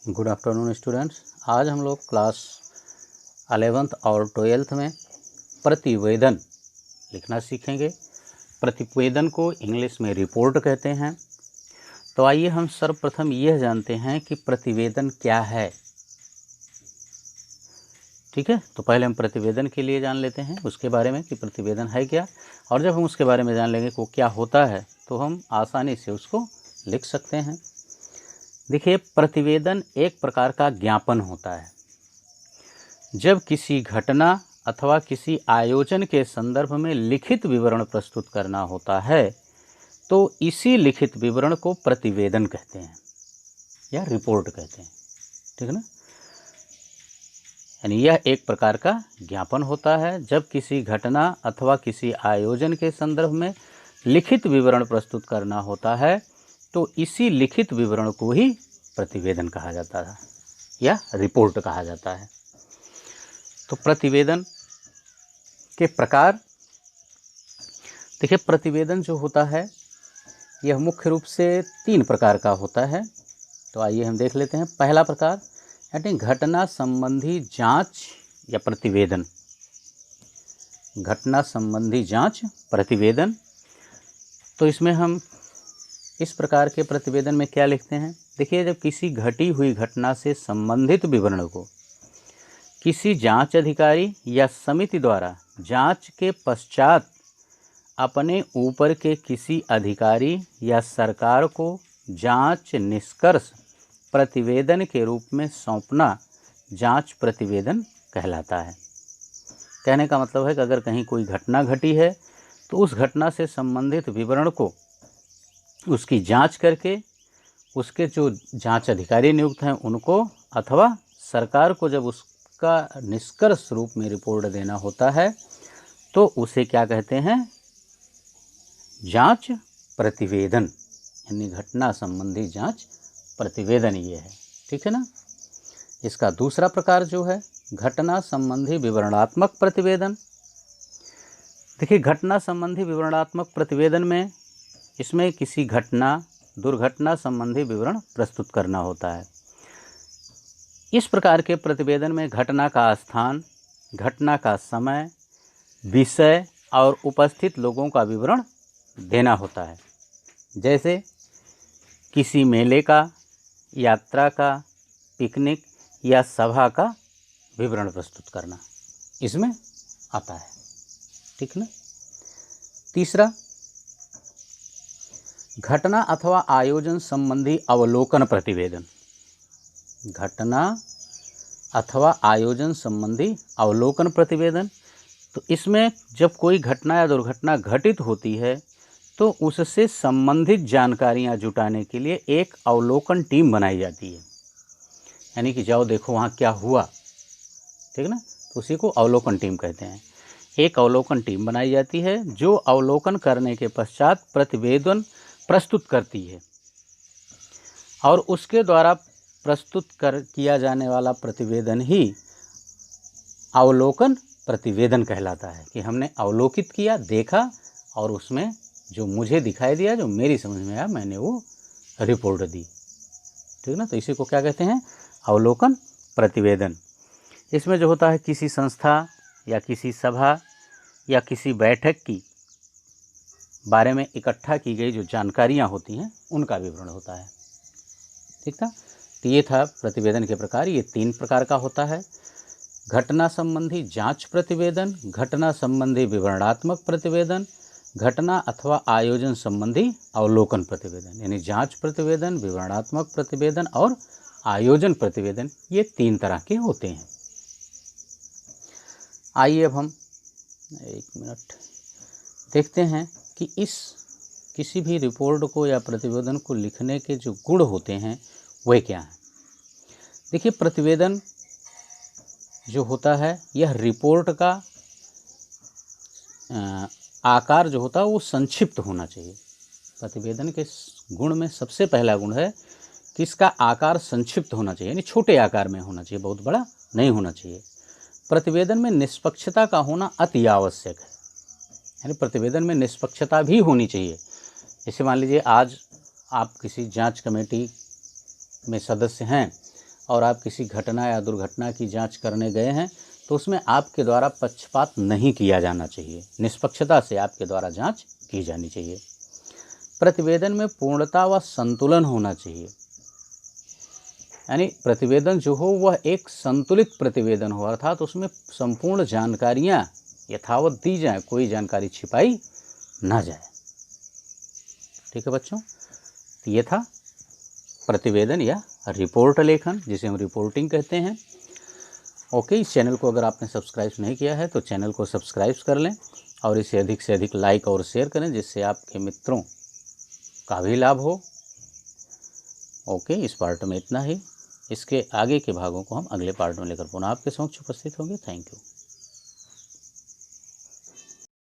Good afternoon students. आज हम लोग क्लास 11th और 12th में प्रतिवेदन लिखना सीखेंगे। प्रतिवेदन को इंग्लिश में रिपोर्ट कहते हैं। तो आइए हम सर्वप्रथम यह जानते हैं कि प्रतिवेदन क्या है। ठीक है, तो पहले हम प्रतिवेदन के लिए जान लेते हैं उसके बारे में कि प्रतिवेदन है क्या, और जब हम उसके बारे में जान लेंगे कि वो क्या होता है तो हम आसानी से उसको लिख सकते हैं। देखिए, प्रतिवेदन एक प्रकार का ज्ञापन होता है। जब किसी घटना अथवा किसी आयोजन के संदर्भ में लिखित विवरण प्रस्तुत करना होता है तो इसी लिखित विवरण को प्रतिवेदन कहते हैं या रिपोर्ट कहते हैं। ठीक है ना, यानी यह एक प्रकार का ज्ञापन होता है। जब किसी घटना अथवा किसी आयोजन के संदर्भ में लिखित विवरण प्रस्तुत करना होता है तो इसी लिखित विवरण को ही प्रतिवेदन कहा जाता है या रिपोर्ट कहा जाता है। तो प्रतिवेदन के प्रकार देखिए, प्रतिवेदन जो होता है यह मुख्य रूप से 3 प्रकार का होता है। तो आइए हम देख लेते हैं। पहला प्रकार यानी घटना संबंधी जांच या प्रतिवेदन। घटना संबंधी जांच प्रतिवेदन। तो इसमें हम इस प्रकार के प्रतिवेदन में क्या लिखते हैं। देखिए, जब किसी घटी हुई घटना से संबंधित विवरण को किसी जांच अधिकारी या समिति द्वारा जांच के पश्चात अपने ऊपर के किसी अधिकारी या सरकार को जांच निष्कर्ष प्रतिवेदन के रूप में सौंपना जांच प्रतिवेदन कहलाता है। कहने का मतलब है कि अगर कहीं कोई घटना घटी है तो उस घटना से संबंधित विवरण को उसकी जांच करके उसके जो जांच अधिकारी नियुक्त हैं उनको अथवा सरकार को जब उसका निष्कर्ष रूप में रिपोर्ट देना होता है तो उसे क्या कहते हैं, जांच प्रतिवेदन, यानी घटना संबंधी जांच प्रतिवेदन ये है। ठीक है ना। इसका दूसरा प्रकार जो है घटना संबंधी विवरणात्मक प्रतिवेदन। देखिए, घटना संबंधी विवरणात्मक प्रतिवेदन में इसमें किसी घटना दुर्घटना संबंधी विवरण प्रस्तुत करना होता है। इस प्रकार के प्रतिवेदन में घटना का स्थान, घटना का समय, विषय और उपस्थित लोगों का विवरण देना होता है। जैसे किसी मेले का, यात्रा का, पिकनिक या सभा का विवरण प्रस्तुत करना इसमें आता है। ठीक ना। तीसरा, घटना अथवा आयोजन संबंधी अवलोकन प्रतिवेदन। घटना अथवा आयोजन संबंधी अवलोकन प्रतिवेदन। तो इसमें जब कोई घटना या दुर्घटना घटित होती है तो उससे संबंधित जानकारियां जुटाने के लिए एक अवलोकन टीम बनाई जाती है। यानी कि जाओ देखो वहाँ क्या हुआ। ठीक ना, तो उसी को अवलोकन टीम कहते हैं। एक अवलोकन टीम बनाई जाती है जो अवलोकन करने के पश्चात प्रतिवेदन प्रस्तुत करती है और उसके द्वारा प्रस्तुत किया जाने वाला प्रतिवेदन ही अवलोकन प्रतिवेदन कहलाता है कि हमने अवलोकित किया, देखा और उसमें जो मुझे दिखाई दिया, जो मेरी समझ में आया, मैंने वो रिपोर्ट दी। ठीक ना, तो इसी को क्या कहते हैं, अवलोकन प्रतिवेदन। इसमें जो होता है किसी संस्था या किसी सभा या किसी बैठक की बारे में इकट्ठा की गई जो जानकारियां होती हैं उनका विवरण होता है। ठीक था। तो ये था प्रतिवेदन के प्रकार। ये 3 प्रकार का होता है। घटना संबंधी जांच प्रतिवेदन, घटना संबंधी विवरणात्मक प्रतिवेदन, घटना अथवा आयोजन संबंधी अवलोकन प्रतिवेदन। यानी जांच प्रतिवेदन, विवरणात्मक प्रतिवेदन और आयोजन प्रतिवेदन, ये 3 तरह के होते हैं। आइए अब हम 1 मिनट देखते हैं कि इस किसी भी रिपोर्ट को या प्रतिवेदन को लिखने के जो गुण होते हैं वे क्या हैं। देखिए, प्रतिवेदन जो होता है यह रिपोर्ट का आकार जो होता है वो संक्षिप्त होना चाहिए। प्रतिवेदन के गुण में सबसे पहला गुण है कि इसका आकार संक्षिप्त होना चाहिए, यानी छोटे आकार में होना चाहिए, बहुत बड़ा नहीं होना चाहिए। प्रतिवेदन में निष्पक्षता का होना अति आवश्यक है, यानी प्रतिवेदन में निष्पक्षता भी होनी चाहिए। जैसे मान लीजिए आज आप किसी जांच कमेटी में सदस्य हैं और आप किसी घटना या दुर्घटना की जांच करने गए हैं तो उसमें आपके द्वारा पक्षपात नहीं किया जाना चाहिए, निष्पक्षता से आपके द्वारा जांच की जानी चाहिए। प्रतिवेदन में पूर्णता व संतुलन होना चाहिए, यानी प्रतिवेदन जो हो वह एक संतुलित प्रतिवेदन हो, अर्थात उसमें संपूर्ण जानकारियाँ यथावत दी जाए, कोई जानकारी छिपाई ना जाए। ठीक है बच्चों, तो ये था प्रतिवेदन या रिपोर्ट लेखन, जिसे हम रिपोर्टिंग कहते हैं। ओके, इस चैनल को अगर आपने सब्सक्राइब नहीं किया है तो चैनल को सब्सक्राइब कर लें और इसे अधिक से अधिक लाइक और शेयर करें, जिससे आपके मित्रों का भी लाभ हो। ओके, इस पार्ट में इतना ही। इसके आगे के भागों को हम अगले पार्ट में लेकर पुनः आपके समक्ष उपस्थित होंगे। Thank you.